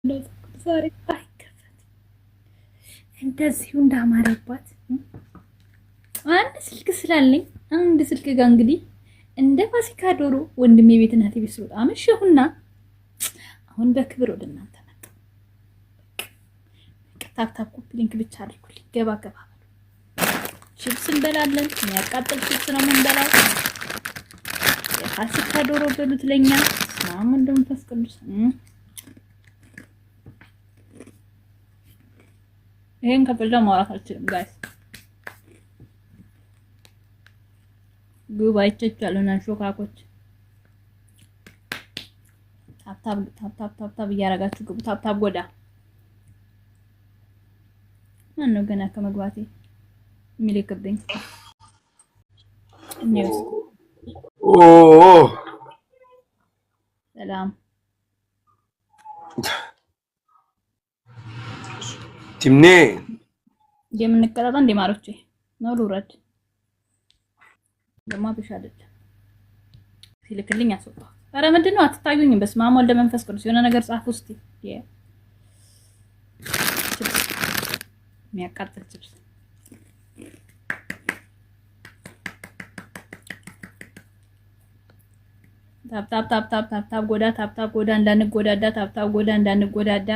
ዛሬ አይከፈት እንደዚሁ እንዳማረባት አንድ ስልክ ስላለኝ አንድ ስልክ ጋር እንግዲህ እንደ ፋሲካ ዶሮ ወንድሜ ቤት እናቴ ቤት ስወጣ አመሸሁና አሁን በክብር ወደ እናንተ መጣ። ታፕታፕ ኮፒ ሊንክ ብቻ አድርጉልኝ። ገባ ገባ ቺፕስ እንበላለን። የሚያቃጥል ቺፕስ ነው የምንበላው። የፋሲካ ዶሮ በሉት ለኛ ማሙ እንደምታስ ቅዱስ ይሄን ከበላ ማውራት አልችልም ጋይስ። ጉባኤ ይቻላልና ሾካኮች ታፕታፕ እያረጋችሁ ግቡ። ታፕታፕ ጎዳ ማነው ገና ከመግባቴ የሚልክብኝ? ኒውስ ሰላም ቲምኔ የምንቀጣጣ እንደ ማሮቼ ነው። ልውረድ ደማ ብሻለች ሲልክልኝ አስወጣው። ኧረ ምንድን ነው አትታዩኝም? በስመ አብ ወልደ መንፈስ ቅዱስ የሆነ ነገር ጻፉ እስቲ። የሚያቃጥል ችብስ ታፕታፕ ጎዳ ታፕታፕ ጎዳ እንዳንጎዳዳ ታፕታፕ ጎዳ እንዳንጎዳዳ።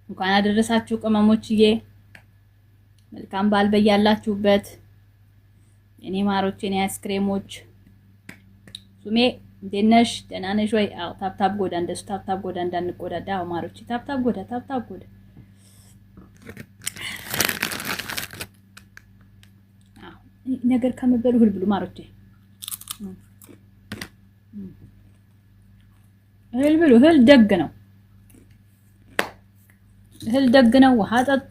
እንኳን አደረሳችሁ ቅመሞችዬ። መልካም በዓል በያላችሁበት የኔ ማሮች የኔ አይስክሬሞች። ሱሜ እንዴት ነሽ? ደህና ነሽ ወይ? አዎ ታፕታፕ ጎዳ እንደሱ ታፕታፕ ጎዳ እንዳንጎዳዳ። አዎ ማሮች ታፕታፕ ጎዳ ታፕታፕ ጎዳ። አዎ ነገር ከመበሉ ሁሉ ብሉ ማሮቼ። እህል ብሉ። እህል ደግ ነው። እህል ደግ ነው። ውሃ ጠጡ።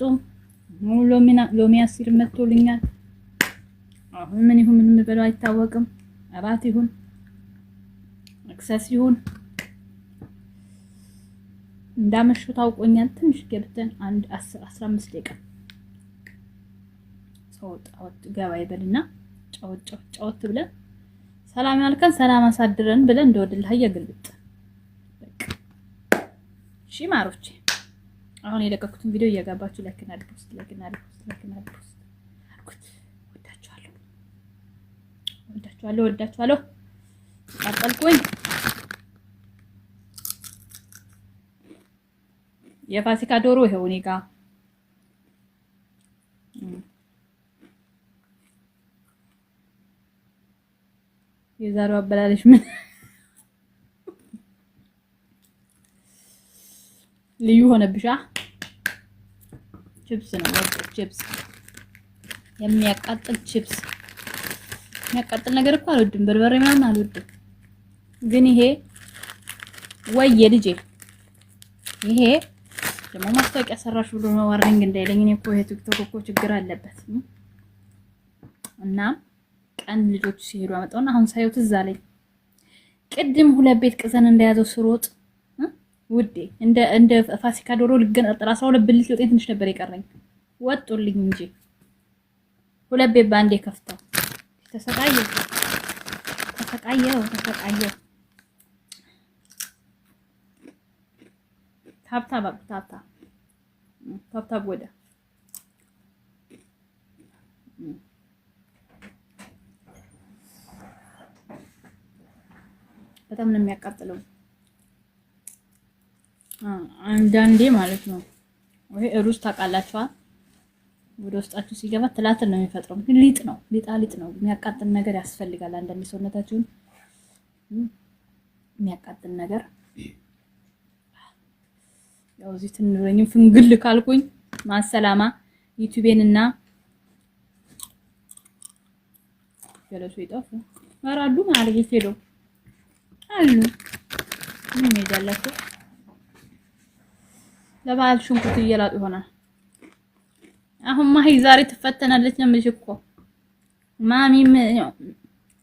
ሎሚ አሲር መጥቶልኛል። አሁን ምን ይሁን ምን የምበለው አይታወቅም። አራት ይሁን መክሰስ ይሁን እንዳመሹ ታውቆኛል። ትንሽ ገብተን አንድ 10-15 ደቂቃ ጫወት ገባ ይበልና ጫወት ብለን ሰላም ያልከን ሰላም አሳድረን ብለን እንደወደልህ ያገልጥ በቃ። እሺ ማሮቼ አሁን የለቀኩትን ቪዲዮ እያጋባችሁ ላይክ እና ፖስት ወዳችኋለሁ። አጣልኩኝ። የፋሲካ ዶሮ ይሄው እኔ ጋር የዛሬው አበላለሽ ምን ልዩ ሆነብሻ? ቺፕስ ነው ቺፕስ፣ የሚያቃጥል ቺፕስ። የሚያቃጥል ነገር እኮ አልወድም፣ በርበሬ ምናምን አልወድም። ግን ይሄ ወየ ልጄ ይሄ ደግሞ ማስታወቂያ ሰራሽ ብሎ ነው ዋርኒንግ እንዳይለኝ። እኔ እኮ ይሄ ቲክቶክ እኮ ችግር አለበት እና ቀን ልጆች ሲሄዱ አመጣውና አሁን ሳይው ትዝ አለኝ። ቅድም ሁለት ቤት ቅዘን እንደያዘው ስሮጥ ውዴ እንደ ፋሲካ ዶሮ ልገነጠል 12 ብልት ወጤ ትንሽ ነበር የቀረኝ። ወጡልኝ እንጂ ሁለት ቤት ባንዴ ከፍተው ተሰቃየው። ታፕታፕ ወደ በጣም ነው የሚያቃጥለው አንዳንዴ ማለት ነው። ወይ ሩዝ ታውቃላችኋ? ወደ ውስጣችሁ ሲገባ ትላትል ነው የሚፈጥረው። ግን ሊጥ ነው የሚያቃጥል ነገር ያስፈልጋል። አንዳንዴ ሰውነታችሁን የሚያቃጥል ነገር ያው እዚህ ትንረኝም ፍንግል ካልኩኝ ማሰላማ ዩቲዩቤንና ገለሱ ይጣፍ አራዱ ማለት ይሄዶ አሉ ምን ይዳላችሁ ለባል ሽንኩርት እየላጡ ይሆናል። አሁን ማሂ ዛሬ ትፈተናለች ነው የምልሽ እኮ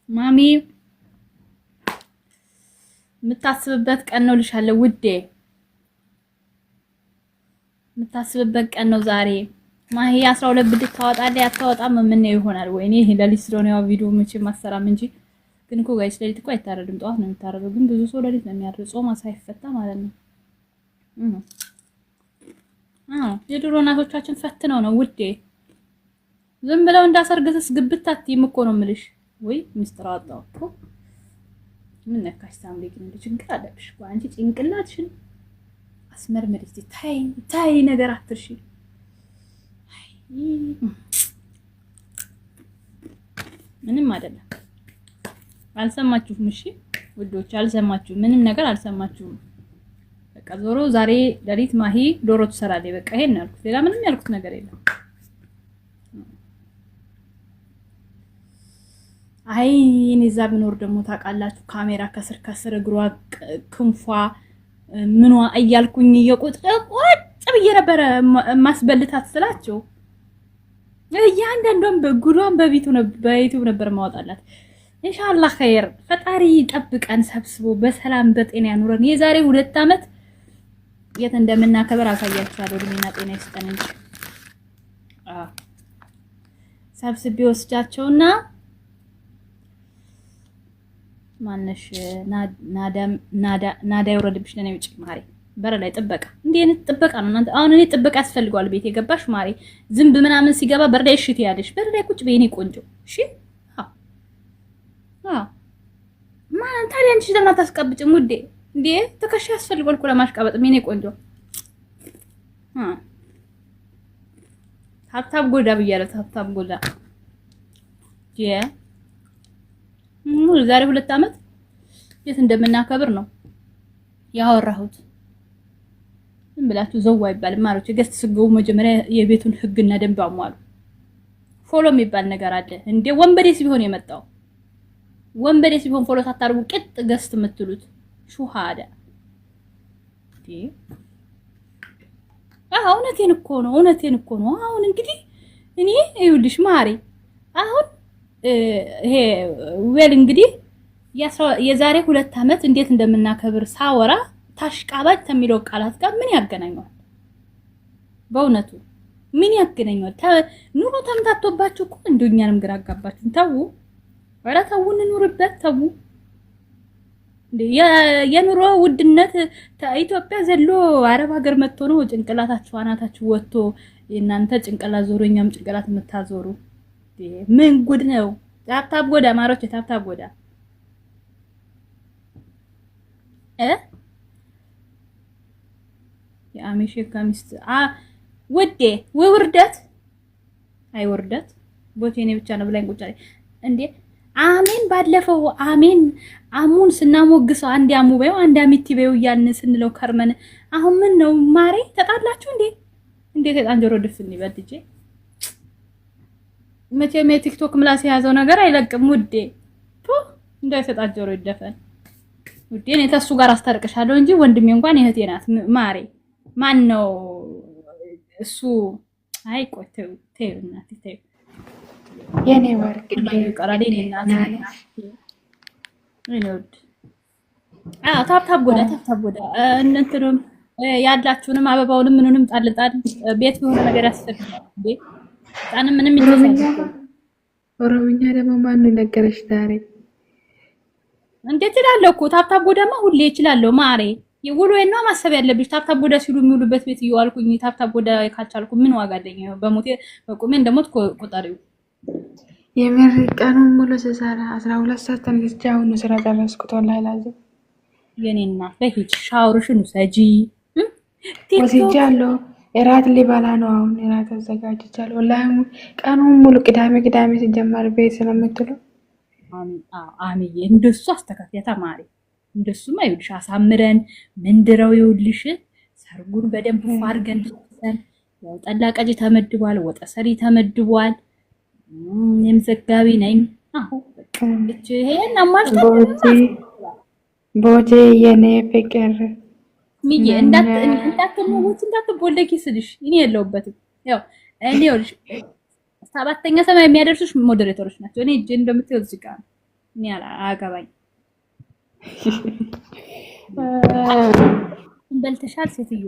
ማሚ የምታስብበት ቀን ነው ልሻለሁ ውዴ፣ የምታስብበት ቀን ነው ዛሬ። ማሂ 12 ብድት ታወጣለች አታወጣም ምን ይሆናል? ወይኔ ለሊት ስለሆነ ያው ቪዲዮ መቼ ማሰራም እንጂ ግን እኮ ጋይስ ለሊት እኮ አይታረድም፣ ጠዋት ነው የሚታረደው። ግን ብዙ ሰው ለሊት ነው የሚያርደው ጾም ሳይፈታ ማለት ነው። የድሮ እናቶቻችን ፈትነው ነው ውዴ። ዝም ብለው እንዳሰርገሰስ ግብት አትይም እኮ ነው የምልሽ። ወይ ሚስጥር አጣው እኮ ምን ነካሽ? ሳምሪ ግን እንደ ችግር አለብሽ እኮ አንቺ ጭንቅላትሽን አስመርምሪ እስቲ። ታይ ነገር አትርሺ። ምንም አይደለም። አልሰማችሁም? እሺ ውዶች አልሰማችሁም? ምንም ነገር አልሰማችሁም። በቃ ዞሮ ዛሬ ሌሊት ማሂ ዶሮ ትሰራለች። በቃ ይሄን ያልኩት፣ ሌላ ምንም ያልኩት ነገር የለም። አይ እኔ እዛ ብኖር ደግሞ ታውቃላችሁ ካሜራ ከስር እግሯ ክንፏ ምኗ እያልኩኝ ቁጭ ብዬ ነበረ ማስበልታት ስላቸው እያንዳንዷን ጉዷን በዩቲዩብ ነበር ማወጣላት። ኢንሻአላህ ኸይር ፈጣሪ ጠብቀን ሰብስቦ በሰላም በጤና ያኑረን። የዛሬ 2 ዓመት የት እንደምናከብር አሳያችኋለሁ። እድሜና ጤና ይስጠን እንጂ ሰብስቤ ወስጃቸውና ማነሽ ናዳ ይወረድብሽ ለኔ ውጪ ማሪ በር ላይ ጥበቃ እንዴ ነው ጥበቃ ነው እናንተ። አሁን እኔ ጥበቃ ያስፈልገዋል ቤት የገባሽ ማሪ ዝንብ ምናምን ሲገባ በር ላይ እሽት ያለሽ በር ላይ ቁጭ በይኔ ቆንጆ እሺ። ማን ታዲያ አንቺ ለምን አታስቀብጭም ውዴ? እንዴ ተከሽ ያስፈልገዋል እኮ ለማሽቀበጥ ምን ቆንጆ ታብታብ ጎዳ ብያለሁ። ታብታብ ጎዳ ዛሬ 2 ዓመት የት እንደምናከብር ነው ያወራሁት። ዝም ብላችሁ ዘው አይባልም ማለት ገስት ስገቡ መጀመሪያ የቤቱን ህግና ደንብ አሟሉ። ፎሎ የሚባል ነገር አለ እንዴ? ወንበዴስ ቢሆን የመጣው ወንበዴስ ቢሆን ፎሎ ሳታርጉ ቅጥ ገስት የምትሉት ሹሃዳ እውነቴን እኮ ነው። አሁን እንግዲህ እኔ ይኸውልሽ ማሪ አሁን ይሄ ወል እንግዲህ የዛሬ 2 ዓመት እንዴት እንደምናከብር ሳወራ ታሽቃባጭ ከሚለው ቃላት ጋር ምን ያገናኘዋል? በእውነቱ ምን ያገናኘዋል? ኑሮ ተምታቶባችሁ እኮ እንደኛንም ግራ አጋባችሁ። ተው ኧረ ተው እንኑርበት። ተው እንዴ የኑሮ ውድነት ኢትዮጵያ ዘሎ አረብ ሀገር መጥቶ ነው ጭንቅላታችሁ አናታችሁ ወጥቶ እናንተ ጭንቅላት ዞሮ እኛም ጭንቅላት የምታዞሩ ምን ጉድ ነው? ታብታብ ጎዳ ማሮች ታብታብ ጎዳ የአሜሽ ከሚስት ውዴ ውርደት ውርደት ቦቴኔ ብቻ ነው ብላኝ ቁጭ እንዴ አሜን። ባለፈው አሙን ስናሞግሰው አንድ አሙ በይው አንድ አሚቲ በይው እያልን ስንለው ከርመን አሁን ምን ነው ማሬ ተጣላችሁ እንዴ? እንዴት የጣንጀሮ ድፍን ይበልጄ መቼም የቲክቶክ ምላስ የያዘው ነገር አይለቅም ውዴ። እንዳይሰጣጀሮ ይደፈን ውዴ። እኔ ተሱ ጋር አስታርቅሻለሁ እንጂ ወንድሜ እንኳን እህቴ ናት ማሬ። ማን ነው እሱ? አይ ቆይ ተይው እናቴ ተይው። የኔ ወርቅ ቀራዴ እናቴ እኔ ውድ ታብታብ ጎዳ እንትንም ያላችሁንም አበባውንም ምኑንም ጣልጣል ቤት የሆነ ነገር ያስፈልጋል እንዴ? ጣንም ምንም ይተሳሰብ። ኦሮምኛ ደግሞ ማን ነገረሽ ዛሬ? እንዴት ይላልው እኮ ታብታብ ጎዳማ ሁሌ ይችላልው ማሬ። የውሎዬን ነው ማሰብ ያለብሽ። ታብታብ ጎዳ ሲሉ የሚውሉበት ቤት እየዋልኩኝ ታብታብ ጎዳ ካልቻልኩ ምን ዋጋ አለኝ? በሞቴ በቁሜ እንደሞት ቆጣሪው የምር ቀኑን ሙሉ ስሰራ 12 ሰዓት ተነስቼ አሁን ስራ ጨረስኩት። ወላሂ ላዚም የኔና ለሂጅ ሻወርሽን ውሰጂ። ወስጃለሁ። እራት ሊበላ ነው አሁን። እራት አዘጋጅቻለሁ። ወላሂ ቀኑን ሙሉ ቅዳሜ ሲጀመር ቤት ስለምትሉ አሚዬ እንደሱ አስተካክያ ተማሪ። እንደሱማ ይኸውልሽ አሳምረን ምንድረው ይኸውልሽ ሰርጉን በደንብ አድርገን ድርሰን ያው ጠላ ቀጂ ተመድቧል፣ ወጠ ሰሪ ተመድቧል። ዘጋቢ ነኝ። በቃ ይሄን አማርታ ቦቴ የኔ ፍቅር ሚዬ እንዳትቦለኪ ስልሽ እኔ የለሁበትም። ያው እኔ ይኸውልሽ 7ኛ ሰማይ የሚያደርሱሽ ሞዴሬተሮች ናቸው። እኔ እጄ እንደምትይው ዝጋ እኔ አያገባኝ። በልተሻል ሴትዮ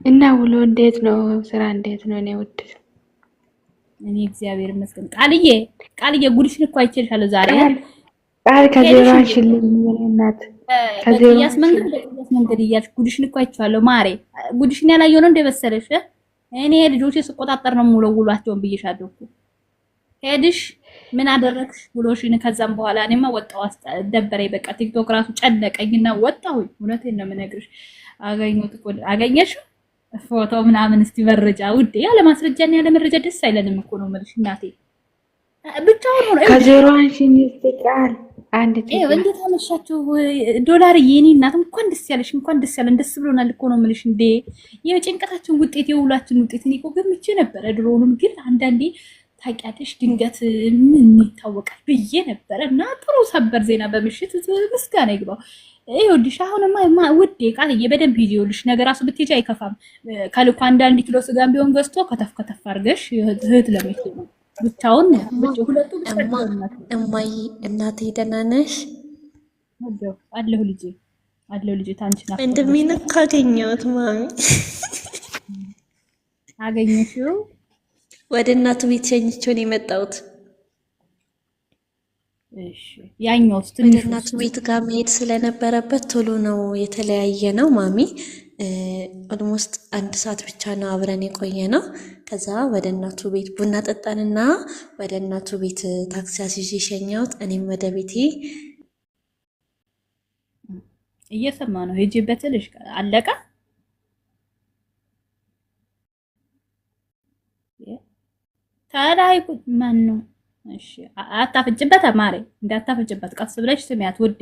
እና ውሎ እንዴት ነው? ስራ እንዴት ነው? እኔ ውድ እኔ እግዚአብሔር ይመስገን። ቃልዬ ጉድሽን እኮ አይቼልሻለሁ ዛሬ። ቃል ከዜራሽልኝ እናት ከዜራሽ በሄድሽበት መንገድ እያልሽ ጉድሽን እኮ አይቼዋለሁ ማሬ። ጉድሽን ያላየው ነው እንደመሰለሽ። እኔ ልጆቼ ስቆጣጠር ነው የምውለው ውሏቸውን ብዬሻለሁ እኮ። ሄድሽ ምን አደረግሽ ብሎሽን ከዛም በኋላ እኔማ ወጣሁ ደበረኝ። በቃ ቲክቶክ ራሱ ጨነቀኝና ወጣሁኝ። እውነቴን ነው የምነግርሽ። አገኘሁት እኮ አገኘሽው ፎቶ ምናምን እስቲ መረጃ ውዴ፣ ያለ ማስረጃና ያለ መረጃ ደስ አይለንም እኮ ነው የምልሽ እናቴ። ብቻውን ሆኖ ከዜሮ አንቺን ይስጥቃል አንድ እንዴት አመሻችሁ ዶላር የኔ እናት እንኳን ደስ ያለሽ፣ እንኳን ደስ ያለን። ደስ ብሎናል እኮ ነው የምልሽ እንዴ። የጭንቀታችን ውጤት የውላችን ውጤት እኔ እኮ ገምቼ ነበረ ድሮውንም፣ ግን አንዳንዴ ታውቂያለሽ ድንገት ምን ይታወቃል ብዬ ነበረ እና ጥሩ ሰበር ዜና በምሽት ምስጋና ይግባው። ይኸውልሽ አሁንማ ውዴ ቃልዬ በደንብ ሂጂ። ይኸውልሽ ነገር ራሱ ብትሄጂ አይከፋም። ከልኩ አንዳንድ ኪሎ ስጋም ቢሆን ገዝቶ ከተፍ ከተፍ አድርገሽ እህት ለምትሉ ብቻውን ሁለቱ እማዬ እናቴ ደህና ነሽ? አለሁ ልጄ አለሁ ልጄ። ታንቺና እንደምን ካገኘሁት ማሚ አገኘሽው? ወደ እናቱ ቤት ሸኝቼው ነው የመጣሁት። እሺ ያኛውስ ወደ እናቱ ቤት ጋር መሄድ ስለነበረበት ቶሎ ነው የተለያየ ነው ማሚ። ኦልሞስት 1 ሰዓት ብቻ ነው አብረን የቆየ ነው። ከዛ ወደ እናቱ ቤት ቡና ጠጣንና ወደ እናቱ ቤት ታክሲ አስይዤ ሸኘሁት። እኔም ወደ ቤቴ እየሰማ ነው ሂጂበት ልሽ አለቀ። ታዲያ ማን ነው? እሺ አታፍጭበት ማሬ፣ እንዳታፍጭበት ቀስ ብለሽ ስሚያት ውዴ።